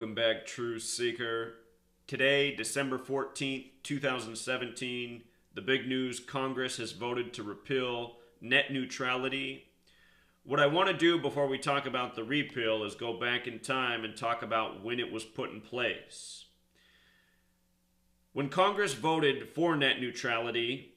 Welcome back, Truth Seeker. Today, December 14th, 2017, the big news: Congress has voted to repeal net neutrality. What I want to do before we talk about the repeal is go back in time and talk about when it was put in place. When Congress voted for net neutrality,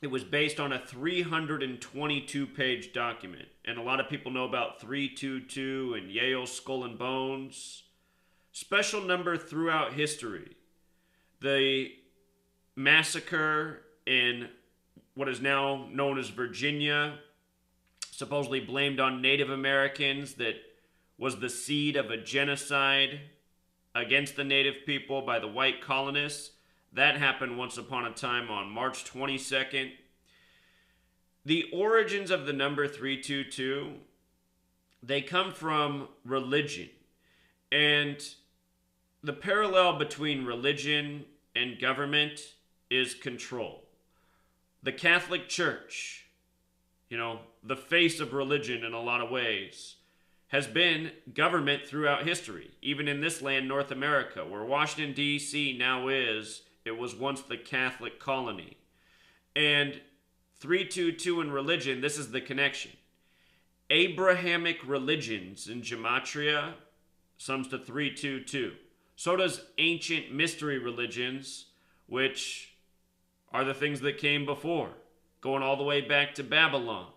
it was based on a 322-page document. And a lot of people know about 322 and Yale's Skull and Bones. Special number throughout history. The massacre in what is now known as Virginia, supposedly blamed on Native Americans, that was the seed of a genocide against the Native people by the white colonists. That happened once upon a time on March 22nd. The origins of the number 322, they come from religion. And the parallel between religion and government is control. The Catholic Church, the face of religion in a lot of ways, has been government throughout history. Even in this land, North America, where Washington, D.C. now is, it was once the Catholic colony. And 322 in religion, this is the connection. Abrahamic religions in Gematria sums to 322. So does ancient mystery religions, which are the things that came before, going all the way back to Babylon.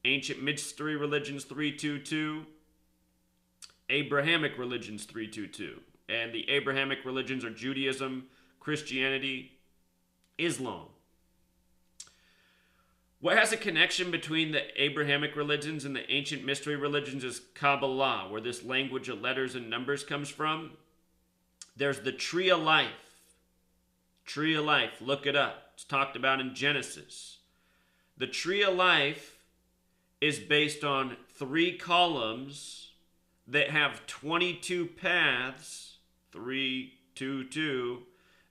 Ancient mystery religions 322, Abrahamic religions 322. And the Abrahamic religions are Judaism, Christianity, Islam. What has a connection between the Abrahamic religions and the ancient mystery religions is Kabbalah, where this language of letters and numbers comes from. There's the tree of life. Tree of life, look it up. It's talked about in Genesis. The tree of life is based on 3 columns that have 22 paths, 3, 2, 2,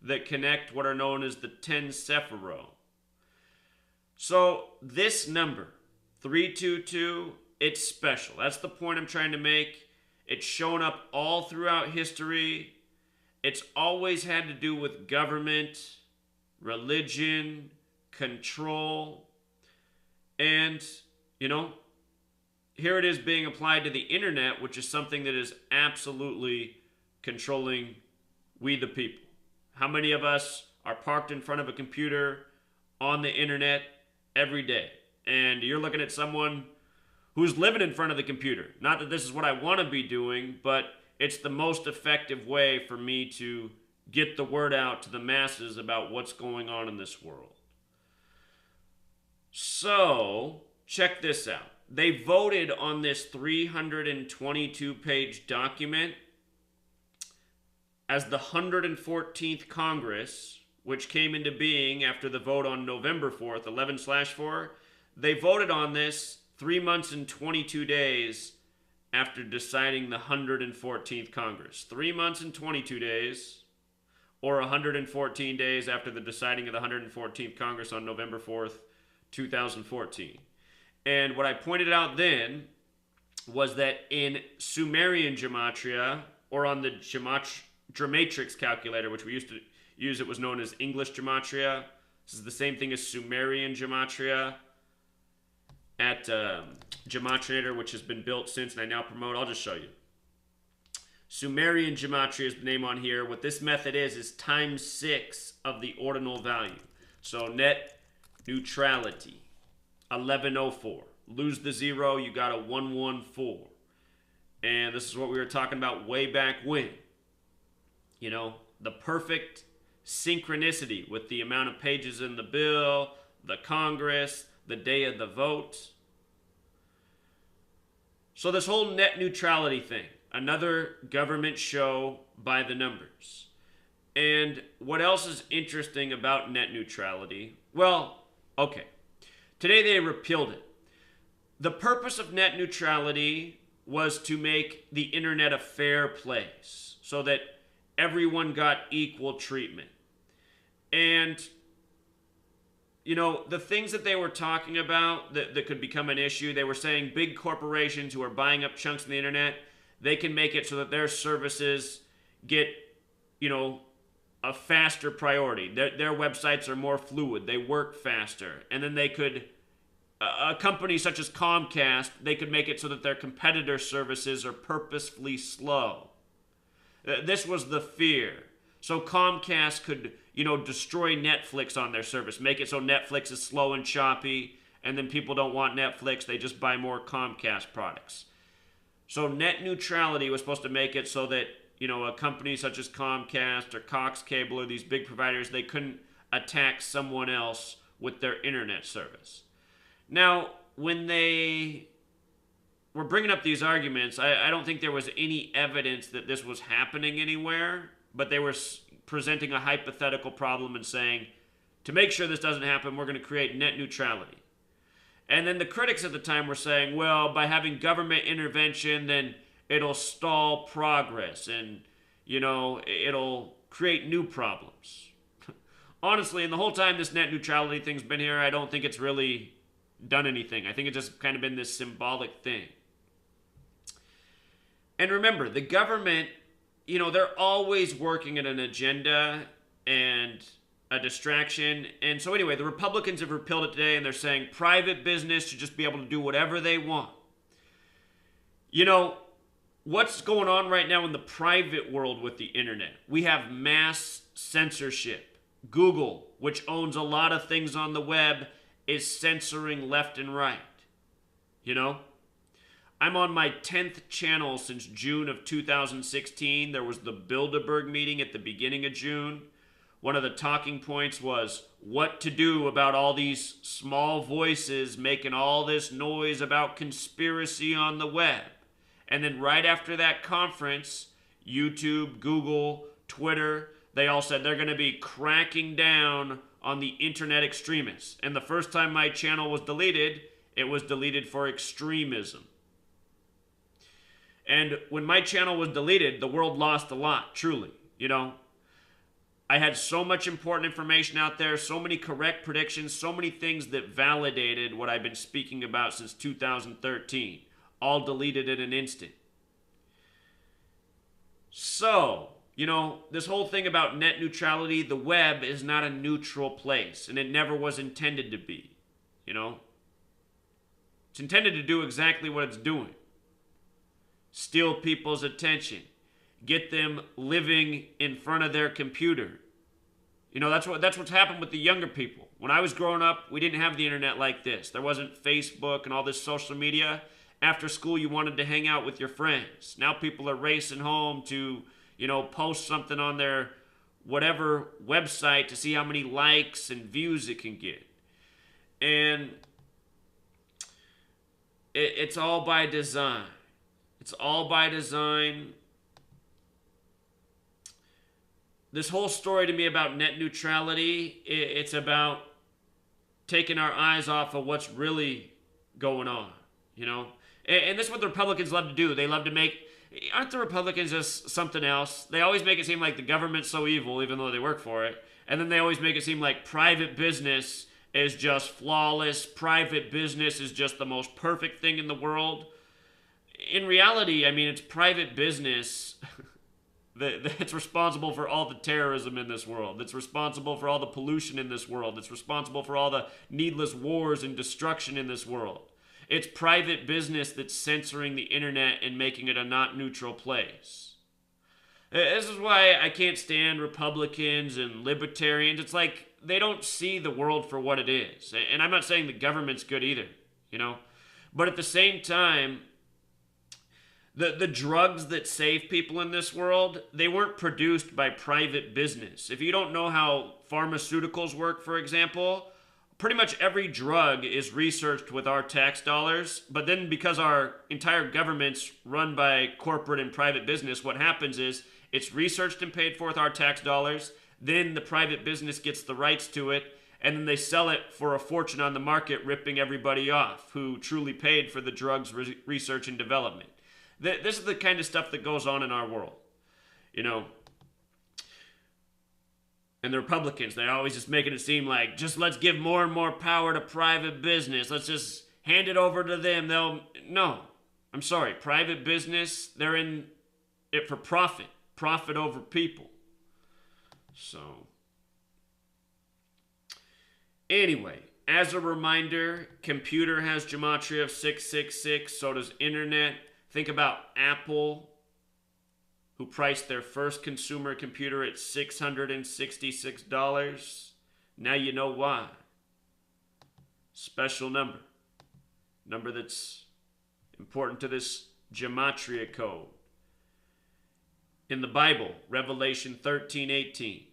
that connect what are known as the 10 Sephiroth. So this number, 322, it's special. That's the point I'm trying to make. It's shown up all throughout history. It's always had to do with government, religion, control. And, here it is being applied to the internet, which is something that is absolutely controlling we the people. How many of us are parked in front of a computer on the internet every day? And you're looking at someone who's living in front of the computer. Not that this is what I want to be doing, but it's the most effective way for me to get the word out to the masses about what's going on in this world. So, check this out. They voted on this 322-page document as the 114th Congress, which came into being after the vote on November 4th, 11/4. They voted on this 3 months and 22 days after deciding the 114th Congress. 3 months and 22 days, or 114 days after the deciding of the 114th Congress on November 4th, 2014. And what I pointed out then was that in Sumerian gematria, or on the Gematrix calculator, which we used to use, it was known as English gematria. This is the same thing as Sumerian gematria at Gematrinator, which has been built since, and I now promote. I'll just show you. Sumerian gematria is the name on here. What this method is times 6 of the ordinal value. So net neutrality, 1104. Lose the 0, you got a 114. And this is what we were talking about way back when. The perfect synchronicity with the amount of pages in the bill, the Congress, the day of the vote. So this whole net neutrality thing, another government show by the numbers. And what else is interesting about net neutrality? Well, okay. Today they repealed it. The purpose of net neutrality was to make the internet a fair place so that everyone got equal treatment. And, the things that they were talking about that could become an issue, they were saying big corporations who are buying up chunks of the internet, they can make it so that their services get, a faster priority. Their websites are more fluid. They work faster. And then they could, a company such as Comcast, they could make it so that their competitor services are purposefully slow. This was the fear. So Comcast could, destroy Netflix on their service, make it so Netflix is slow and choppy, and then people don't want Netflix, they just buy more Comcast products. So net neutrality was supposed to make it so that, a company such as Comcast or Cox Cable or these big providers, they couldn't attack someone else with their internet service. Now, when they were bringing up these arguments, I don't think there was any evidence that this was happening anywhere, but they were presenting a hypothetical problem and saying, to make sure this doesn't happen, we're going to create net neutrality. And then the critics at the time were saying, well, by having government intervention, then it'll stall progress and, it'll create new problems. Honestly, and the whole time this net neutrality thing's been here, I don't think it's really done anything. I think it's just kind of been this symbolic thing. And remember, the government, they're always working at an agenda and a distraction. And so anyway, the Republicans have repealed it today, and they're saying private business should just be able to do whatever they want. What's going on right now in the private world with the internet? We have mass censorship. Google, which owns a lot of things on the web, is censoring left and right. I'm on my 10th channel since June of 2016. There was the Bilderberg meeting at the beginning of June. One of the talking points was what to do about all these small voices making all this noise about conspiracy on the web. And then right after that conference, YouTube, Google, Twitter, they all said they're going to be cracking down on the internet extremists. And the first time my channel was deleted, it was deleted for extremism. And when my channel was deleted, the world lost a lot, truly. I had so much important information out there, so many correct predictions, so many things that validated what I've been speaking about since 2013. All deleted in an instant. So, this whole thing about net neutrality, the web is not a neutral place, and it never was intended to be. It's intended to do exactly what it's doing. Steal people's attention. Get them living in front of their computer. That's what's happened with the younger people. When I was growing up, we didn't have the internet like this. There wasn't Facebook and all this social media. After school, you wanted to hang out with your friends. Now people are racing home to, post something on their whatever website to see how many likes and views it can get. And it's all by design. It's all by design. This whole story to me about net neutrality, it's about taking our eyes off of what's really going on, And this is what the Republicans love to do. They love to make... Aren't the Republicans just something else? They always make it seem like the government's so evil, even though they work for it. And then they always make it seem like private business is just flawless. Private business is just the most perfect thing in the world. In reality, it's private business that's responsible for all the terrorism in this world. That's responsible for all the pollution in this world. That's responsible for all the needless wars and destruction in this world. It's private business that's censoring the internet and making it a not neutral place. This is why I can't stand Republicans and libertarians. It's like they don't see the world for what it is. And I'm not saying the government's good either, But at the same time, the drugs that save people in this world, they weren't produced by private business. If you don't know how pharmaceuticals work, for example, pretty much every drug is researched with our tax dollars, but then because our entire government's run by corporate and private business, what happens is it's researched and paid for with our tax dollars, then the private business gets the rights to it, and then they sell it for a fortune on the market, ripping everybody off who truly paid for the drugs research and development. This is the kind of stuff that goes on in our world, And the Republicans, they're always just making it seem like, just let's give more and more power to private business. Let's just hand it over to them. No. I'm sorry, private business, they're in it for profit. Profit over people. So, anyway, as a reminder, computer has gematria of 666, so does internet. Think about Apple, who priced their first consumer computer at $666. Now you know why. Special number. Number that's important to this gematria code. In the Bible, Revelation 13:18,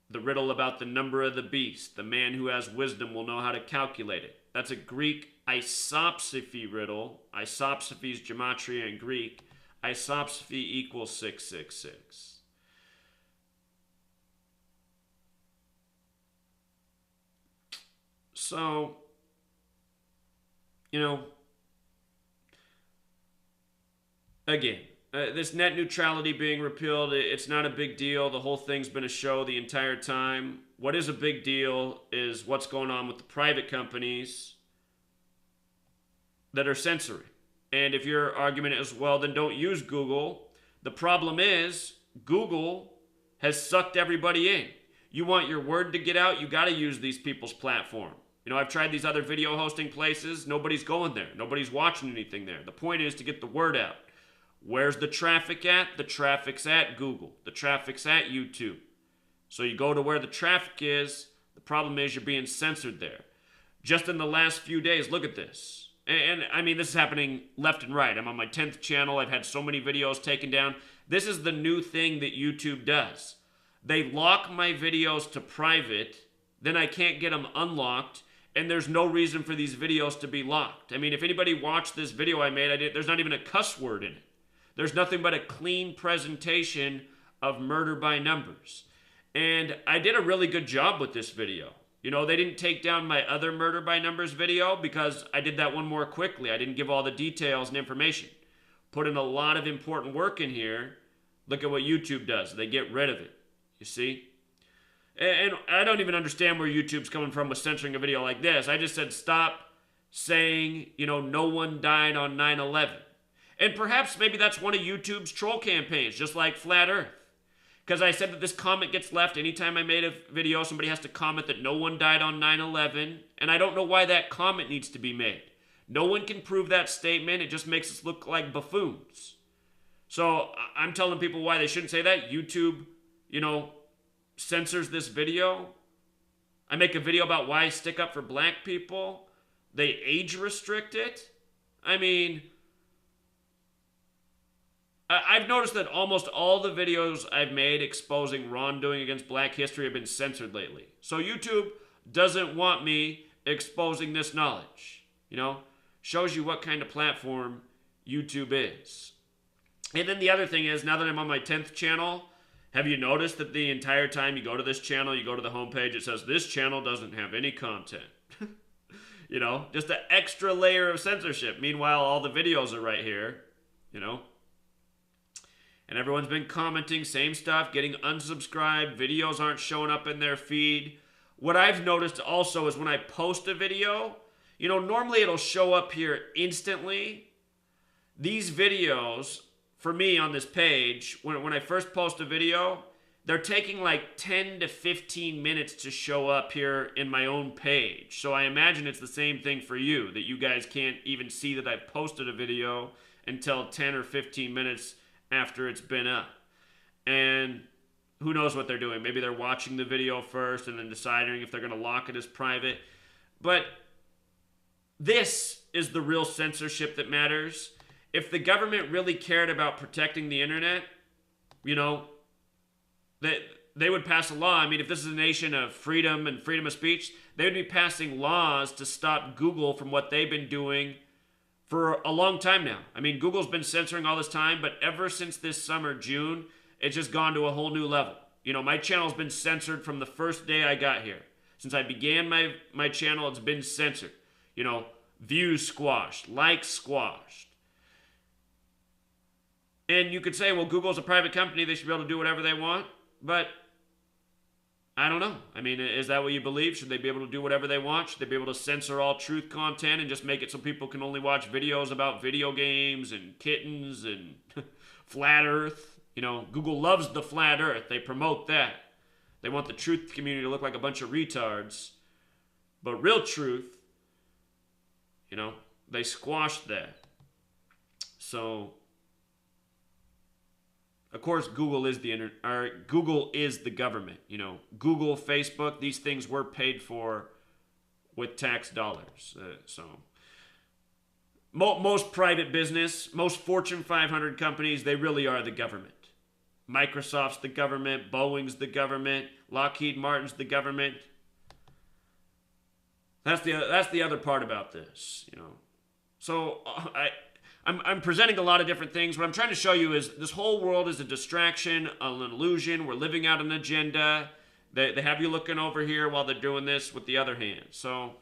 the riddle about the number of the beast, the man who has wisdom will know how to calculate it. That's a Greek isopsephy riddle. Isopsephy is gematria in Greek. Isopsephy equals 666. So, again, this net neutrality being repealed, it's not a big deal. The whole thing's been a show the entire time. What is a big deal is what's going on with the private companies that are censoring. And if your argument is, well, then don't use Google. The problem is Google has sucked everybody in. You want your word to get out, you got to use these people's platform. I've tried these other video hosting places. Nobody's going there. Nobody's watching anything there. The point is to get the word out. Where's the traffic at? The traffic's at Google. The traffic's at YouTube. So you go to where the traffic is. The problem is you're being censored there. Just in the last few days, look at this. And I mean, this is happening left and right. I'm on my 10th channel. I've had so many videos taken down. This is the new thing that YouTube does. They lock my videos to private. Then I can't get them unlocked. And there's no reason for these videos to be locked. I mean, if anybody watched this video I made, there's not even a cuss word in it. There's nothing but a clean presentation of murder by numbers. And I did a really good job with this video. They didn't take down my other murder by numbers video because I did that one more quickly. I didn't give all the details and information. Put in a lot of important work in here. Look at what YouTube does. They get rid of it. You see? And I don't even understand where YouTube's coming from with censoring a video like this. I just said stop saying, no one died on 9/11. And perhaps maybe that's one of YouTube's troll campaigns, just like Flat Earth. Because I said that this comment gets left anytime I made a video, somebody has to comment that no one died on 9/11. And I don't know why that comment needs to be made. No one can prove that statement. It just makes us look like buffoons. So I'm telling people why they shouldn't say that. YouTube, censors this video. I make a video about why I stick up for black people. They age restrict it. I mean, I've noticed that almost all the videos I've made exposing wrongdoing against black history have been censored lately. So YouTube doesn't want me exposing this knowledge. Shows you what kind of platform YouTube is. And then the other thing is, now that I'm on my 10th channel, have you noticed that the entire time you go to this channel, you go to the homepage, it says, this channel doesn't have any content. Just an extra layer of censorship. Meanwhile, all the videos are right here, And everyone's been commenting, same stuff, getting unsubscribed, videos aren't showing up in their feed. What I've noticed also is when I post a video, normally it'll show up here instantly. These videos, for me on this page, when I first post a video, they're taking like 10 to 15 minutes to show up here in my own page. So I imagine it's the same thing for you, that you guys can't even see that I've posted a video until 10 or 15 minutes after it's been up. And who knows what they're doing. Maybe they're watching the video first and then deciding if they're going to lock it as private. But this is the real censorship that matters. If the government really cared about protecting the internet, they would pass a law. I mean, if this is a nation of freedom and freedom of speech, they would be passing laws to stop Google from what they've been doing for a long time now. I mean, Google's been censoring all this time, but ever since this summer, June, it's just gone to a whole new level. My channel's been censored from the first day I got here. Since I began my channel, it's been censored. Views squashed, likes squashed. And you could say, well, Google's a private company. They should be able to do whatever they want. But I don't know. I mean, is that what you believe? Should they be able to do whatever they want? Should they be able to censor all truth content and just make it so people can only watch videos about video games and kittens and flat earth? You know, Google loves the flat earth. They promote that. They want the truth community to look like a bunch of retards. But real truth, you know, they squashed that. So, of course, Google is Google is the government. You know, Google, Facebook, these things were paid for with tax dollars. Most private business, most Fortune 500 companies, they really are the government. Microsoft's the government, Boeing's the government, Lockheed Martin's the government. That's the other part about this, you know. So I'm presenting a lot of different things. What I'm trying to show you is this whole world is a distraction, an illusion. We're living out an agenda. They have you looking over here while they're doing this with the other hand. So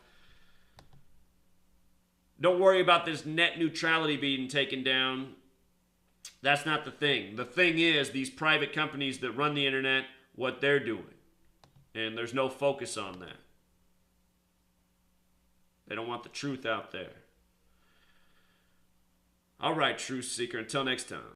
don't worry about this net neutrality being taken down. That's not the thing. The thing is these private companies that run the internet, what they're doing. And there's no focus on that. They don't want the truth out there. All right, truth seeker. Until next time.